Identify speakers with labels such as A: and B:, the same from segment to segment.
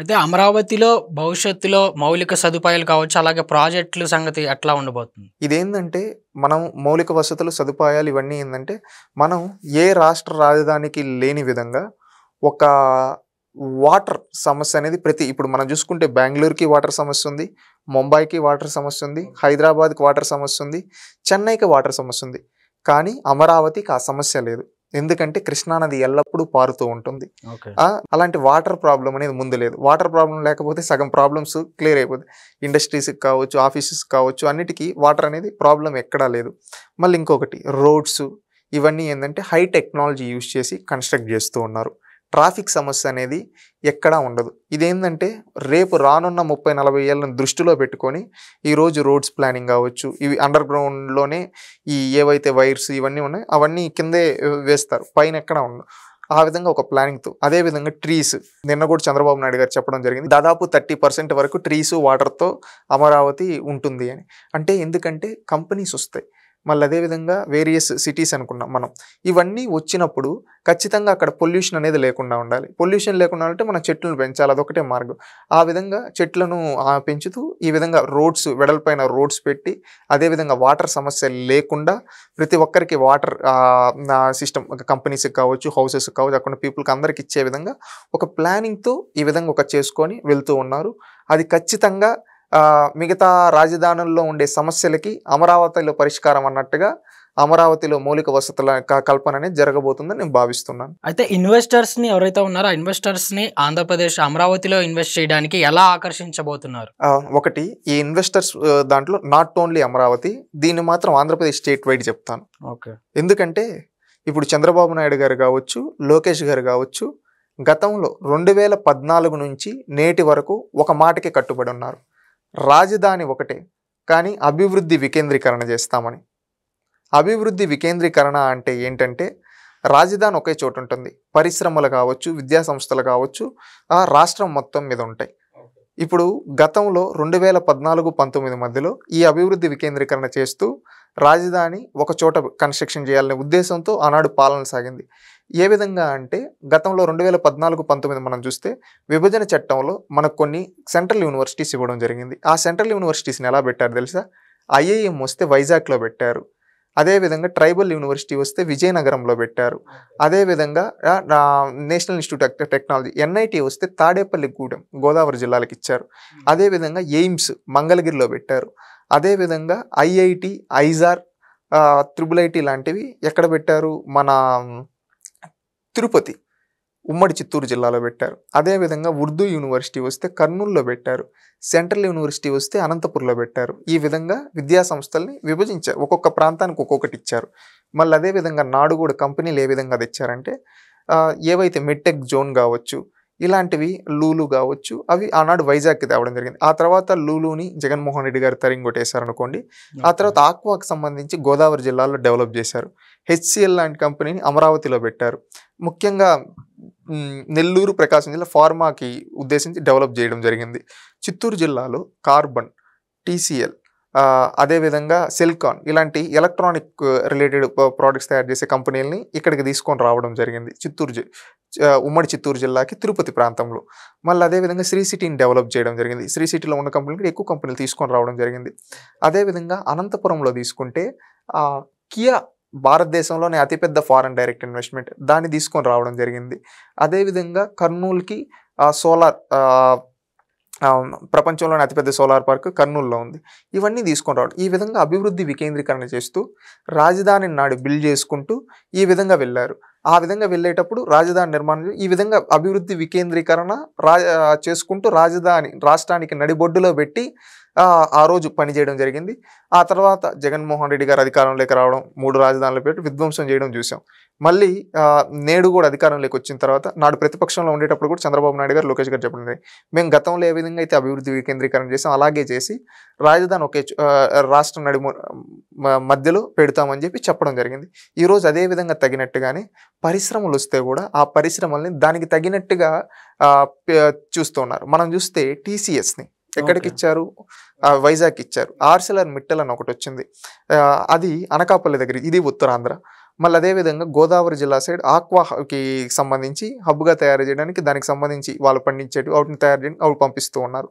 A: అయితే అమరావతిలో భవిష్యత్తులో మౌలిక సదుపాయాలు కావచ్చు, అలాగే ప్రాజెక్టుల సంగతి ఎట్లా ఉండబోతుంది?
B: ఇదేందంటే మనం మౌలిక వసతులు, సదుపాయాలు ఇవన్నీ ఏందంటే మనం ఏ రాష్ట్ర రాజధానికి లేని విధంగా ఒక వాటర్ సమస్య అనేది ఇప్పుడు మనం చూసుకుంటే బెంగుళూరుకి వాటర్ సమస్య ఉంది, ముంబైకి వాటర్ సమస్య ఉంది, హైదరాబాద్కి వాటర్ సమస్య ఉంది, చెన్నైకి వాటర్ సమస్య ఉంది. కానీ అమరావతికి ఆ సమస్య లేదు. ఎందుకంటే కృష్ణానది ఎల్లప్పుడూ పారుతూ ఉంటుంది.
A: ఓకే.
B: అలాంటి వాటర్ ప్రాబ్లం అనేది ముందు లేదు. వాటర్ ప్రాబ్లం లేకపోతే సగం ప్రాబ్లమ్స్ క్లియర్ అయిపోతాయి. ఇండస్ట్రీస్కి కావచ్చు, ఆఫీసెస్కి కావచ్చు, అన్నిటికీ వాటర్ అనేది ప్రాబ్లం ఎక్కడా లేదు. మళ్ళీ ఇంకొకటి రోడ్స్ ఇవన్నీ ఏంటంటే హై టెక్నాలజీ యూజ్ చేసి కన్స్ట్రక్ట్ చేస్తూ ఉన్నారు. ట్రాఫిక్ సమస్య అనేది ఎక్కడా ఉండదు. ఇదేంటంటే రేపు రానున్న 30-40 ఏళ్ళను దృష్టిలో పెట్టుకొని ఈరోజు రోడ్స్ ప్లానింగ్ కావచ్చు, ఇవి అండర్ గ్రౌండ్లోనే ఈ ఏవైతే వైర్స్ ఇవన్నీ ఉన్నాయో అవన్నీ కిందే వేస్తారు, పైన ఎక్కడా ఉండదు. ఆ విధంగా ఒక ప్లానింగ్తో. అదేవిధంగా ట్రీస్, నిన్న కూడా చంద్రబాబు నాయుడు గారు చెప్పడం జరిగింది, దాదాపు 30% వరకు ట్రీస్ వాటర్తో అమరావతి ఉంటుంది అని. అంటే ఎందుకంటే కంపెనీస్ వస్తాయి. మళ్ళీ అదేవిధంగా వేరియస్ సిటీస్ అనుకున్నాం మనం. ఇవన్నీ వచ్చినప్పుడు ఖచ్చితంగా అక్కడ పొల్యూషన్ అనేది లేకుండా ఉండాలి. పొల్యూషన్ లేకుండా అంటే మనం చెట్లను పెంచాలి, అదొకటే మార్గం. ఆ విధంగా చెట్లను పెంచుతూ ఈ విధంగా రోడ్స్, వెడల్పైన రోడ్స్ పెట్టి, అదేవిధంగా వాటర్ సమస్య లేకుండా ప్రతి ఒక్కరికి వాటర్ సిస్టమ్, కంపెనీస్కి కావచ్చు, హౌసెస్కి కావచ్చు, అక్కడ పీపుల్కి అందరికి ఇచ్చే విధంగా ఒక ప్లానింగ్తో ఈ విధంగా ఒక చేసుకొని వెళ్తూ ఉన్నారు. అది ఖచ్చితంగా మిగతా రాజధానుల్లో ఉండే సమస్యలకి అమరావతిలో పరిష్కారం అన్నట్టుగా అమరావతిలో మౌలిక వసతుల కల్పన అనేది జరగబోతుందని నేను భావిస్తున్నాను.
A: అయితే ఇన్వెస్టర్స్ని ఎవరైతే ఉన్నారో ఆ ఇన్వెస్టర్స్ని ఆంధ్రప్రదేశ్ అమరావతిలో ఇన్వెస్ట్ చేయడానికి ఎలా ఆకర్షించబోతున్నారు?
B: ఒకటి, ఈ ఇన్వెస్టర్స్ దాంట్లో నాట్ ఓన్లీ అమరావతి, దీన్ని మాత్రం ఆంధ్రప్రదేశ్ స్టేట్ వైడ్ చెప్తాను.
A: ఓకే.
B: ఎందుకంటే ఇప్పుడు చంద్రబాబు నాయుడు గారు కావచ్చు, లోకేష్ గారు కావచ్చు, గతంలో 2014 నుంచి నేటి వరకు ఒక మాటకి కట్టుబడి ఉన్నారు. రాజధాని ఒకటే, కానీ అభివృద్ధి వికేంద్రీకరణ చేస్తామని. అభివృద్ధి వికేంద్రీకరణ అంటే ఏంటంటే రాజధాని ఒకే చోటు ఉంటుంది, పరిశ్రమలు కావచ్చు, విద్యా సంస్థలు కావచ్చు, రాష్ట్రం మొత్తం మీద ఉంటాయి. ఇప్పుడు గతంలో 2014-19 మధ్యలో ఈ అభివృద్ధి వికేంద్రీకరణ చేస్తూ రాజధాని ఒక చోట కన్స్ట్రక్షన్ చేయాలనే ఉద్దేశంతో ఆనాడు పాలన సాగింది. ఏ విధంగా అంటే గతంలో 2014-19 మనం చూస్తే విభజన చట్టంలో మనకు కొన్ని సెంట్రల్ యూనివర్సిటీస్ ఇవ్వడం జరిగింది. ఆ సెంట్రల్ యూనివర్సిటీస్ని ఎలా పెట్టారు తెలుసా? ఐఐఎం వస్తే వైజాగ్లో పెట్టారు, అదేవిధంగా ట్రైబల్ యూనివర్సిటీ వస్తే విజయనగరంలో పెట్టారు, అదేవిధంగా national institute of technology NIT వస్తే తాడేపల్లిగూడెం గోదావరి జిల్లాలకు ఇచ్చారు, అదేవిధంగా ఎయిమ్స్ మంగళగిరిలో పెట్టారు, అదేవిధంగా ఐఐటి, ఐజార్, ట్రిపుల్ ఐటీ లాంటివి ఎక్కడ పెట్టారు? మన తిరుపతి, ఉమ్మడి చిత్తూరు జిల్లాలో పెట్టారు. అదేవిధంగా ఉర్దూ యూనివర్సిటీ వస్తే కర్నూలులో పెట్టారు, సెంట్రల్ యూనివర్సిటీ వస్తే అనంతపురంలో పెట్టారు. ఈ విధంగా విద్యా సంస్థల్ని విభజించారు, ఒక్కొక్క ప్రాంతానికి ఒక్కొక్కటి ఇచ్చారు. మళ్ళీ అదేవిధంగా నాడు కూడా కంపెనీలు ఏ విధంగా తెచ్చారంటే ఏవైతే మెట్టెక్ జోన్ కావచ్చు, ఇలాంటివి లూలు కావచ్చు, అవి ఆనాడు వైజాగ్కి తేవడం జరిగింది. ఆ తర్వాత లూలుని జగన్మోహన్ రెడ్డి గారు తరింగొట్టేశారు అనుకోండి. ఆ తర్వాత ఆక్వాకి సంబంధించి గోదావరి జిల్లాలో డెవలప్ చేశారు. హెచ్సిఎల్ లాంటి కంపెనీని అమరావతిలో పెట్టారు. ముఖ్యంగా నెల్లూరు, ప్రకాశం జిల్లా ఫార్మాకి ఉద్దేశించి డెవలప్ చేయడం జరిగింది. చిత్తూరు జిల్లాలో కార్బన్, టీసీఎల్, అదేవిధంగా సెల్కాన్ ఇలాంటి ఎలక్ట్రానిక్ రిలేటెడ్ ప్రోడక్ట్స్ తయారు చేసే కంపెనీలని ఇక్కడికి తీసుకొని రావడం జరిగింది. ఉమ్మడి చిత్తూరు జిల్లాకి తిరుపతి ప్రాంతంలో. మళ్ళీ అదేవిధంగా శ్రీ సిటీని డెవలప్ చేయడం జరిగింది. శ్రీ సిటీలో ఉన్న కంపెనీలు ఎక్కువ కంపెనీలు తీసుకొని రావడం జరిగింది. అదేవిధంగా అనంతపురంలో తీసుకుంటే కియా భారతదేశంలోనే అతిపెద్ద ఫారెన్ డైరెక్ట్ ఇన్వెస్ట్మెంట్, దాన్ని తీసుకొని రావడం జరిగింది. అదేవిధంగా కర్నూలుకి సోలార్, ప్రపంచంలోనే అతిపెద్ద సోలార్ పార్క్ కర్నూలులో ఉంది. ఇవన్నీ తీసుకొని రావడం, ఈ విధంగా అభివృద్ధి వికేంద్రీకరణ చేస్తూ రాజధానిని నాడు బిల్డ్ చేసుకుంటూ ఈ విధంగా వెళ్ళారు. ఆ విధంగా వెళ్ళేటప్పుడు రాజధాని నిర్మాణం ఈ విధంగా అభివృద్ధి వికేంద్రీకరణ చేసుకుంటూ రాష్ట్రానికి నడిబొడ్డులో పెట్టి ఆ రోజు పనిచేయడం జరిగింది. ఆ తర్వాత జగన్మోహన్ రెడ్డి గారు అధికారంలోకి రావడం, 3 రాజధానులు పెట్టి విధ్వంసం చేయడం చూసాం. మళ్ళీ నేడు కూడా అధికారంలోకి వచ్చిన తర్వాత నాడు ప్రతిపక్షంలో ఉండేటప్పుడు కూడా చంద్రబాబు నాయుడు గారు, లోకేష్ గారు చెప్పడం జరిగింది, మేము గతంలో ఏ విధంగా అయితే అభివృద్ధి వికేంద్రీకరణ చేసాం అలాగే చేసి రాజధాని ఒకే రాష్ట్రం మధ్యలో పెడతామని చెప్పి చెప్పడం జరిగింది. ఈరోజు అదే విధంగా తగినట్టుగానే పరిశ్రమలు వస్తే కూడా ఆ పరిశ్రమల్ని దానికి తగినట్టుగా చూస్తున్నారు. మనం చూస్తే టీసీఎస్ని ఎక్కడికి ఇచ్చారు? వైజాగ్ ఇచ్చారు. ఆర్సెలర్ మిట్టల్ అని ఒకటి వచ్చింది, అది అనకాపల్లి దగ్గర, ఇది ఉత్తరాంధ్ర. మళ్ళీ అదేవిధంగా గోదావరి జిల్లా సైడ్ ఆక్వాకి సంబంధించి హబ్గా తయారు చేయడానికి దానికి సంబంధించి వాళ్ళు పండించేటివి వాటిని తయారు చేయడానికి అవి పంపిస్తూ ఉన్నారు.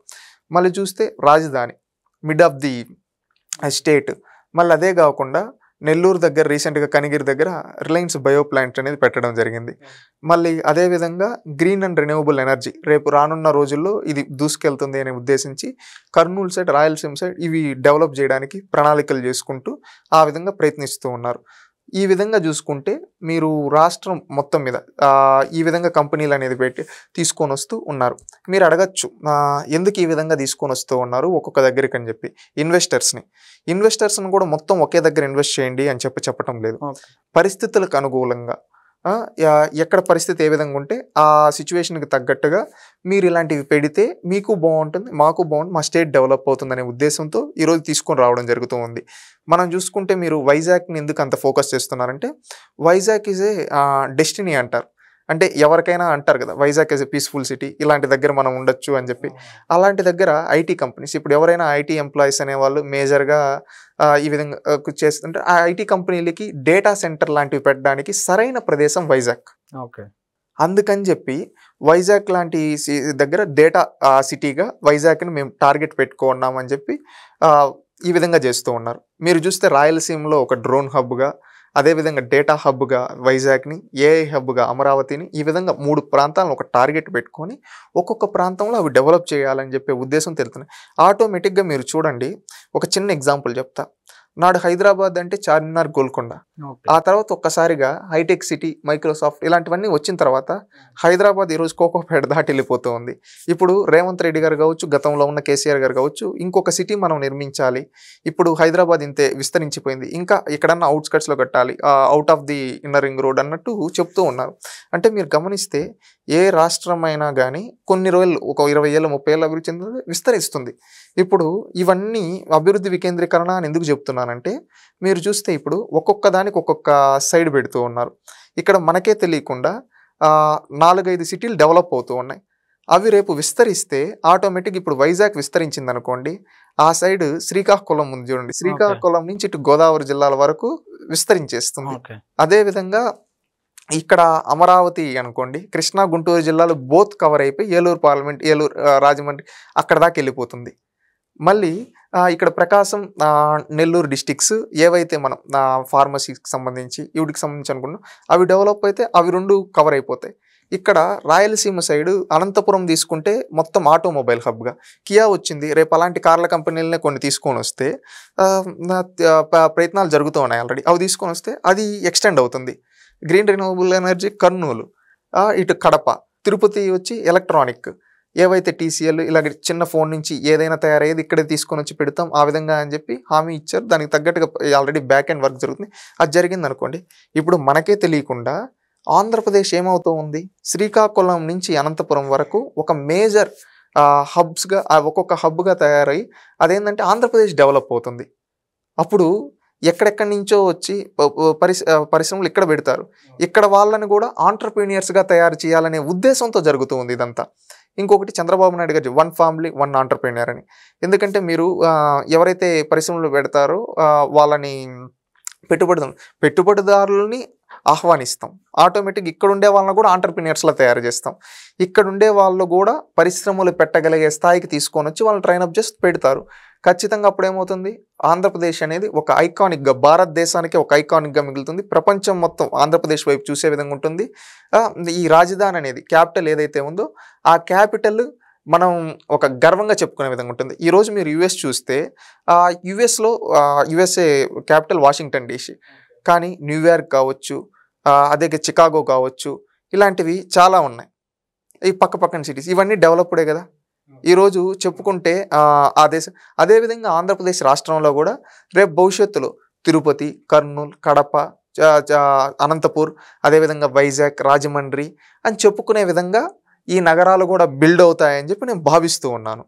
B: మళ్ళీ చూస్తే రాజధాని మిడ్ ఆఫ్ ది స్టేట్. మళ్ళీ అదే కాకుండా నెల్లూరు దగ్గర రీసెంట్గా కనిగిరి దగ్గర రిలయన్స్ బయో ప్లాంట్ అనేది పెట్టడం జరిగింది. మళ్ళీ అదేవిధంగా గ్రీన్ అండ్ రెన్యూవబుల్ ఎనర్జీ రేపు రానున్న రోజుల్లో ఇది దూసుకెళ్తుంది అనే ఉద్దేశించి కర్నూలు సైడ్ రాయలసీమ సైడ్ ఇవి డెవలప్ చేయడానికి ప్రణాళికలు చేసుకుంటూ ఆ విధంగా ప్రయత్నిస్తూ ఉన్నారు. ఈ విధంగా చూసుకుంటే మీరు రాష్ట్రం మొత్తం మీద ఈ విధంగా కంపెనీలు అనేది పెట్టి తీసుకొని వస్తూ ఉన్నారు. మీరు అడగచ్చు ఎందుకు ఈ విధంగా తీసుకొని వస్తూ ఉన్నారు ఒక్కొక్క దగ్గరికి అని చెప్పి. ఇన్వెస్టర్స్ని కూడా మొత్తం ఒకే దగ్గర ఇన్వెస్ట్ చేయండి అని చెప్పటం లేదు. పరిస్థితులకు అనుకూలంగా ఎక్కడ పరిస్థితి ఏ విధంగా ఉంటే ఆ సిచ్యువేషన్కి తగ్గట్టుగా మీరు ఇలాంటివి పెడితే మీకు బాగుంటుంది, మాకు బాగుంటుంది, మా స్టేట్ డెవలప్ అవుతుంది అనే ఉద్దేశంతో ఈరోజు తీసుకొని రావడం జరుగుతూ ఉంది. మనం చూసుకుంటే మీరు వైజాగ్ని ఎందుకు అంత ఫోకస్ చేస్తున్నారంటే వైజాగ్ ఈజ్ ఏ డెస్టినీ అంటారు. అంటే ఎవరికైనా అంటారు కదా Vizag is a peaceful city, ఇలాంటి దగ్గర మనం ఉండొచ్చు అని చెప్పి. అలాంటి దగ్గర ఐటీ కంపెనీస్ ఇప్పుడు ఎవరైనా ఐటీ ఎంప్లాయీస్ అనేవాళ్ళు మేజర్గా ఈ విధంగా చేస్తుంటే ఆ ఐటీ కంపెనీలకి డేటా సెంటర్ లాంటివి పెట్టడానికి సరైన ప్రదేశం వైజాగ్.
A: ఓకే,
B: అందుకని చెప్పి వైజాగ్ లాంటి దగ్గర డేటా సిటీగా వైజాగ్ని మేము టార్గెట్ పెట్టుకున్నామని చెప్పి ఈ విధంగా చేస్తూ ఉన్నారు. మీరు చూస్తే రాయలసీమలో ఒక డ్రోన్ హబ్గా, అదేవిధంగా డేటా హబ్గా వైజాగ్ని, ఏఐ హబ్గా అమరావతిని, ఈ విధంగా 3 ప్రాంతాలను ఒక టార్గెట్ పెట్టుకొని ఒక్కొక్క ప్రాంతంలో అవి డెవలప్ చేయాలని చెప్పే ఉద్దేశం తెలుస్తున్నాయి. ఆటోమేటిక్గా మీరు చూడండి, ఒక చిన్న ఎగ్జాంపుల్ చెప్తా. నాడు హైదరాబాద్ అంటే చార్మినార్, గోల్కొండ. ఆ తర్వాత ఒక్కసారిగా హైటెక్ సిటీ, మైక్రోసాఫ్ట్ ఇలాంటివన్నీ వచ్చిన తర్వాత హైదరాబాద్ ఈరోజు కోకోపేట దాటి వెళ్ళిపోతూ ఉంది. ఇప్పుడు రేవంత్ రెడ్డి గారు కావచ్చు, గతంలో ఉన్న కేసీఆర్ గారు కావచ్చు, ఇంకొక సిటీ మనం నిర్మించాలి, ఇప్పుడు హైదరాబాద్ ఇంతే విస్తరించిపోయింది, ఇంకా ఎక్కడన్నా అవుట్స్కట్స్లో కట్టాలి, out of the inner ring road అన్నట్టు చెప్తూ ఉన్నారు. అంటే మీరు గమనిస్తే ఏ రాష్ట్రమైనా కానీ కొన్ని రోజులు ఒక 20 ఏళ్ళు 30 ఏళ్ళు అభివృద్ధి చెందింది విస్తరిస్తుంది. ఇప్పుడు ఇవన్నీ అభివృద్ధి వికేంద్రీకరణ అని ఎందుకు చెప్తున్నానంటే మీరు చూస్తే ఇప్పుడు ఒక్కొక్క దానికి ఒక్కొక్క సైడ్ పెడుతూ ఉన్నారు. ఇక్కడ మనకే తెలియకుండా 4-5 సిటీలు డెవలప్ అవుతూ ఉన్నాయి. అవి రేపు విస్తరిస్తే ఆటోమేటిక్ ఇప్పుడు వైజాగ్ విస్తరించింది అనుకోండి, ఆ సైడ్ శ్రీకాకుళం ఉంది చూడండి, శ్రీకాకుళం నుంచి ఇటు గోదావరి జిల్లాల వరకు విస్తరించేస్తుంది. అదేవిధంగా ఇక్కడ అమరావతి అనుకోండి, కృష్ణా గుంటూరు జిల్లాలు బోత్ కవర్ అయిపోయి ఏలూరు పార్లమెంట్, ఏలూరు రాజమండ్రి అక్కడ దాకా వెళ్ళిపోతుంది. మళ్ళీ ఇక్కడ ప్రకాశం, నెల్లూరు డిస్టిక్స్ ఏవైతే మనం ఫార్మసీకి సంబంధించి వీటికి సంబంధించి అనుకున్నాం అవి డెవలప్ అయితే అవి 2 కవర్ అయిపోతాయి. ఇక్కడ రాయలసీమ సైడు అనంతపురం తీసుకుంటే మొత్తం ఆటోమొబైల్ హబ్గా కియా వచ్చింది. రేపు అలాంటి కార్ల కంపెనీలనే కొన్ని తీసుకొని వస్తే ప్రయత్నాలు జరుగుతూ ఉన్నాయి ఆల్రెడీ. అవి తీసుకొని వస్తే అది ఎక్స్టెండ్ అవుతుంది. గ్రీన్ రెన్యూవబుల్ ఎనర్జీ కర్నూలు, ఇటు కడప, తిరుపతి వచ్చి ఎలక్ట్రానిక్, ఏవైతే టీసీఎల్ ఇలాగ చిన్న ఫోన్ నుంచి ఏదైనా తయారయ్యేది ఇక్కడే తీసుకొని వచ్చి పెడతాం ఆ విధంగా అని చెప్పి హామీ ఇచ్చారు. దానికి తగ్గట్టుగా ఆల్రెడీ బ్యాక్ అండ్ వర్క్ జరుగుతుంది. అది జరిగింది అనుకోండి, ఇప్పుడు మనకే తెలియకుండా ఆంధ్రప్రదేశ్ ఏమవుతూ ఉంది, శ్రీకాకుళం నుంచి అనంతపురం వరకు ఒక మేజర్ హబ్స్గా ఒక్కొక్క హబ్గా తయారై అదేంటంటే ఆంధ్రప్రదేశ్ డెవలప్ అవుతుంది. అప్పుడు ఎక్కడెక్కడి నుంచో వచ్చి పరిశ్రమలు ఇక్కడ పెడతారు. ఇక్కడ వాళ్ళని కూడా ఆంటర్ప్రీనియర్స్గా తయారు చేయాలనే ఉద్దేశంతో జరుగుతూ ఉంది ఇదంతా. ఇంకొకటి చంద్రబాబు నాయుడు గారు 1 ఫ్యామిలీ 1 ఆంటర్ప్రీనియర్ అని. ఎందుకంటే మీరు ఎవరైతే పరిశ్రమలు పెడతారో వాళ్ళని పెట్టుబడిదారులని ఆహ్వానిస్తాం. ఆటోమేటిక్ ఇక్కడ ఉండే వాళ్ళని కూడా ఆంటర్ప్రీనియర్స్లా తయారు చేస్తాం. ఇక్కడ ఉండే వాళ్ళు కూడా పరిశ్రమలు పెట్టగలిగే స్థాయికి తీసుకొని వచ్చి వాళ్ళని ట్రైనప్ చేసి పెడతారు. ఖచ్చితంగా అప్పుడు ఏమవుతుంది, ఆంధ్రప్రదేశ్ అనేది ఒక ఐకానిక్గా, భారతదేశానికి ఒక ఐకానిక్గా మిగులుతుంది. ప్రపంచం మొత్తం ఆంధ్రప్రదేశ్ వైపు చూసే విధంగా ఉంటుంది. ఈ రాజధాని అనేది క్యాపిటల్ ఏదైతే ఉందో ఆ క్యాపిటల్ మనం ఒక గర్వంగా చెప్పుకునే విధంగా ఉంటుంది. ఈరోజు మీరు యుఎస్ చూస్తే యుఎస్ఏ క్యాపిటల్ వాషింగ్టన్ డీసీ, కానీ న్యూయార్క్ కావచ్చు, అదే చికాగో కావచ్చు, ఇలాంటివి చాలా ఉన్నాయి. ఈ పక్కన సిటీస్ ఇవన్నీ డెవలప్డే కదా. ఈరోజు చెప్పుకుంటే ఆ దేశం అదేవిధంగా ఆంధ్రప్రదేశ్ రాష్ట్రంలో కూడా రేపు భవిష్యత్తులో తిరుపతి, కర్నూలు, కడప, అనంతపూర్, అదేవిధంగా వైజాగ్, రాజమండ్రి అని చెప్పుకునే విధంగా ఈ నగరాలు కూడా బిల్డ్ అవుతాయని చెప్పి నేను భావిస్తూ ఉన్నాను.